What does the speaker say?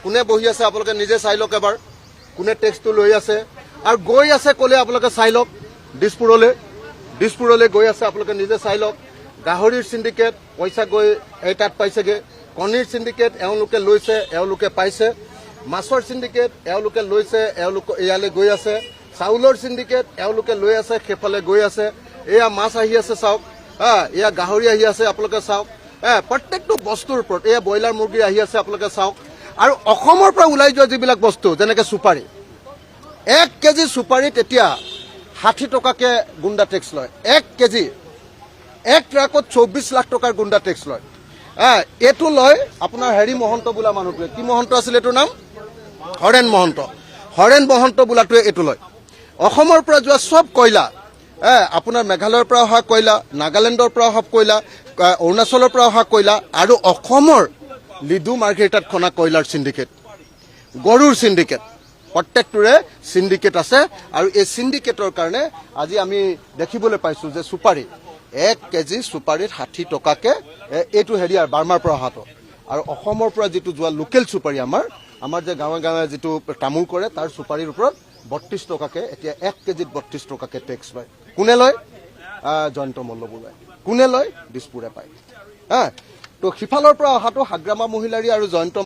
কোনে বহি আছে আপোনালোকে নিজে চাই লওক এবাৰ কোনে টেক্সটো লৈ আছে আৰু গৈ আছে ক'লে আপোনালোকে চাই লওক দিছপুৰলৈ গৈ আছে আপোনালোকে নিজে চাই লওক গাহৰিৰ সিন্ডিকেট পইচা গৈ এই তাত পাইছেগে কণীৰ সিন্ডিকেট এওঁলোকে লৈছে এওঁলোকে পাইছে মাছৰ সিন্ডিকেট এওঁলোকে লৈছে এওঁলোকে ইয়ালৈ গৈ আছে চাউলৰ সিন্ডিকেট এওঁলোকে লৈ আছে সেইফালে গৈ আছে এয়া মাছ আহি আছে চাওক এয়া গাহৰি আহি আছে আপোনালোকে চাওক প্ৰত্যেকটো বস্তুৰ ওপৰত এয়া ব্ৰইলাৰ মুৰ্গী আহি আছে আপোনালোকে চাওক আৰু অসমৰ পৰা ওলাই যোৱা যিবিলাক বস্তু যেনেকৈ চুপাৰী 1 কেজি চুপাৰীত এতিয়া 60 টকাকে গুণ্ডা টেক্স লয় 1 কেজি 1 ট্ৰাকত 24 লাখ টকাৰ গুণ্ডা টেক্স লয় এইটো লয় আপোনাৰ হেৰি মহন্ত বোলা মানুহটোৱে কি মহন্ত আছিল এইটোৰ নাম হৰেণ মহন্ত বোলাটোৱে এইটো লয় অসমৰ পৰা যোৱা সব কয়লা আপোনাৰ মেঘালয়ৰ পৰা অহা কয়লা নাগালেণ্ডৰ পৰা অহা কয়লা অৰুণাচলৰ পৰা অহা কয়লা আৰু অসমৰ লিডু মাৰ্ঘেৰিটাত খনা কয়লাৰ সিন্ডিকেট গৰুৰ সিন্ডিকেট প্ৰত্যেকটোৰে সিন্ডিকেট আছে আৰু এই সিন্ডিকেটৰ কাৰণে আজি আমি দেখিবলৈ পাইছো যে চুপাৰী 1 কেজি চুপাৰীত 60 টকাকে এইটো হেৰিয়াৰ বাৰ্মাৰ পৰা অহাটো আৰু অসমৰ পৰা যিটো যোৱা লোকেল চুপাৰী আমাৰ যে গাঁৱে গাঁৱে যিটো তামোল কৰে তাৰ চুপাৰীৰ ওপৰত 32 টকাকে এতিয়া 1 কেজিত 32 টকাকে টেক্স লয় কোনে লয় জয়ন্ত মল্লবুৰাই কোনে লয় দিছপুৰে পায় তো সিফালৰ পৰা অহাটো হাগ্ৰামা মহিলাৰী আৰু জয়ন্ত